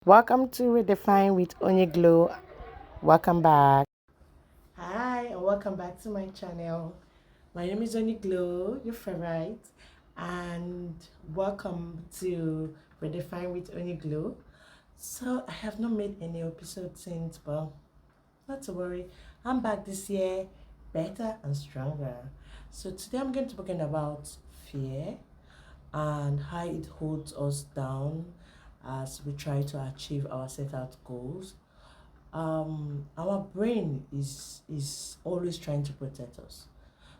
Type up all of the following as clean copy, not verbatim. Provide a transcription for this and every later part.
Welcome to Redefine with Onyeglo. Welcome back. Hi, and welcome back to my channel. My name is Onyeglo, your favorite, and welcome to Redefine with Onyeglo. So I have not made any episode since, but not to worry. I'm back this year, better and stronger. So today I'm going to be talking about fear and how it holds us down as we try to achieve our set out goals. Our brain is always trying to protect us.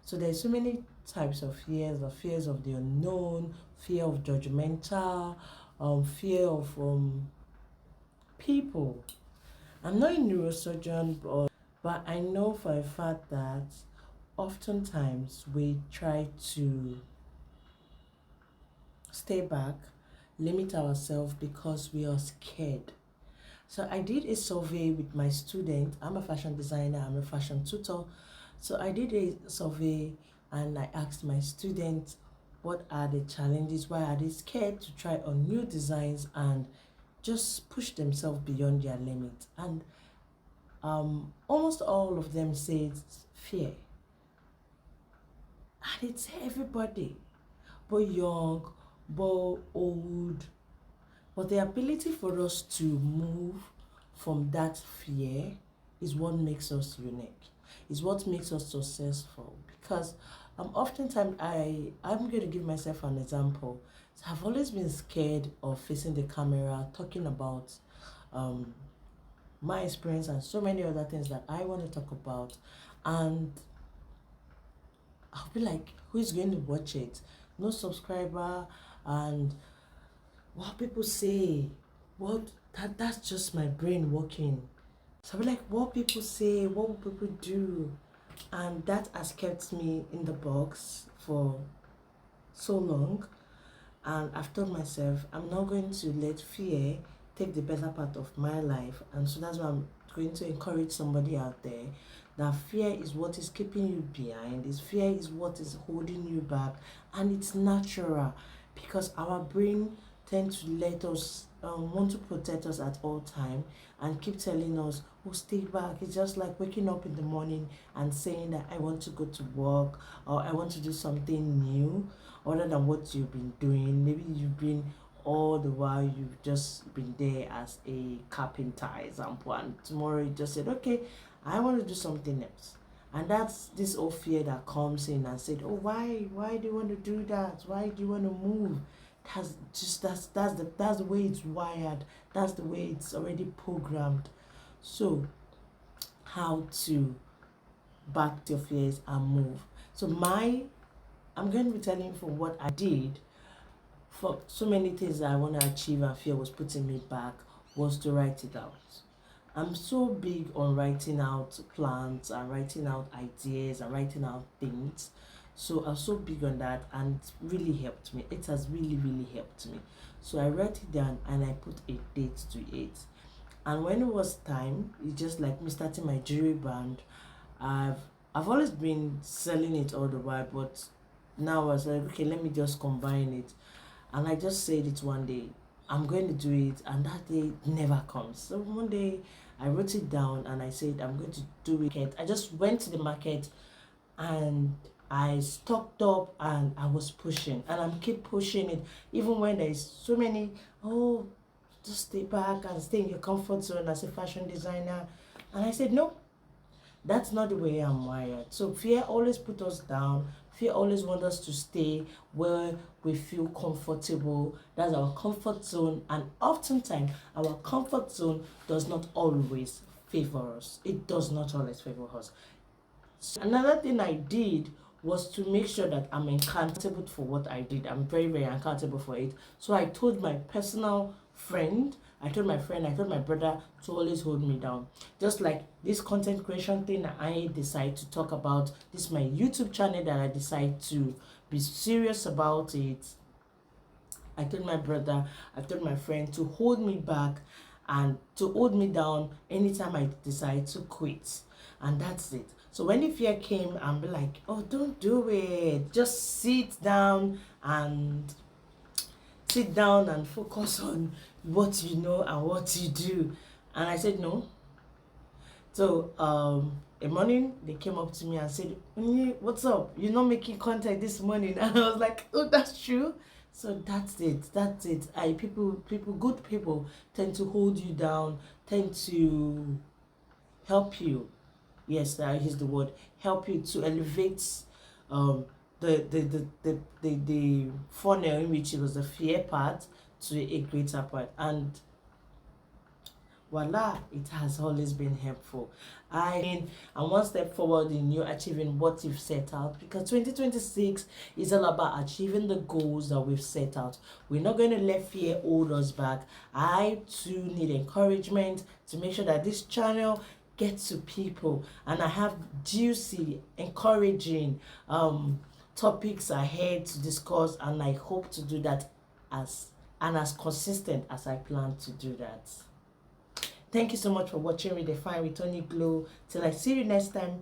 So there's so many types of fears: the fears of the unknown, fear of judgmental, fear of people. I'm not a neurosurgeon, but I know for a fact that oftentimes we try to stay back, limit ourselves because we are scared. So I did a survey with my student. I'm a fashion designer, I'm a fashion tutor. So I did a survey and I asked my students what are the challenges, why are they scared to try on new designs and just push themselves beyond their limit. And almost all of them said fear. And it's everybody, both young, both old. But the ability for us to move from that fear is what makes us unique, is what makes us successful. Because oftentimes I'm going to give myself an example. So I've always been scared of facing the camera, talking about um, my experience and so many other things that I want to talk about. And I'll be like, who is going to watch it? No subscriber, and what people say, what that's just my brain working. So I'll be like, what people say, what will people do? And that has kept me in the box for so long. And I've told myself I'm not going to let fear take the better part of my life. And so that's why I'm going to encourage somebody out there that fear is what is keeping you behind. Is fear is what is holding you back, and it's natural because our brain tends to let us want to protect us at all time and keep telling us, oh, stay back. It's just like waking up in the morning and saying that I want to go to work or I want to do something new other than what you've been doing. Maybe you've been all the while you've just been there as a carpenter example, and tomorrow you just said, okay, I want to do something else. And that's this old fear that comes in and said, oh, why do you want to do that? Why do you want to move? That's the way it's wired. That's the way it's already programmed. So how to back your fears and move? So I'm going to be telling you for what I did for so many things that I want to achieve and fear was putting me back was to write it out. I'm so big on writing out plans and writing out ideas and writing out things. So I'm so big on that, and it really helped me. It has really helped me. So I wrote it down and I put a date to it. And when it was time, it's just like me starting my jewelry brand. I've I've always been selling it all the while, but now I was like, okay, let me just combine it. And I just said it one day, I'm going to do it, and that day never comes. So one day I wrote it down and I said, I'm going to do it. I just went to the market and I stocked up and I was pushing and I'm keep pushing it, even when there's so many, oh, just stay back and stay in your comfort zone as a fashion designer. And I said, no, that's not the way I'm wired. So fear always put us down. Fear always wants us to stay where we feel comfortable. That's our comfort zone. And oftentimes, our comfort zone does not always favor us. It does not always favor us. So another thing I did was to make sure that I'm accountable for what I did. I'm very accountable for it. So I told my personal friend, I told my brother to always hold me down. Just like this content creation thing that I decide to talk about, this is my YouTube channel that I decide to be serious about it. I told my brother, I told my friend to hold me back and to hold me down anytime I decide to quit. And that's it. So when the fear came, I'm like, oh, don't do it. Just sit down and focus on what you know and what you do. And I said no. So a morning they came up to me and said, what's up? You're not making contact this morning. And I was like, oh, that's true. So that's it. That's it. Good people tend to hold you down, tend to help you. Yes, that is the word. Help you to elevate um the funnel in which it was the fear part to a greater part. And voila, it has always been helpful. I mean, I'm one step forward in you achieving what you've set out, because 2026 is all about achieving the goals that we've set out. We're not going to let fear hold us back. I too need encouragement to make sure that this channel gets to people, and I have juicy, encouraging topics ahead to discuss, and I hope to do that as consistent as I plan to do that. Thank you so much for watching Redefine with Tony Glow. Till I see you next time,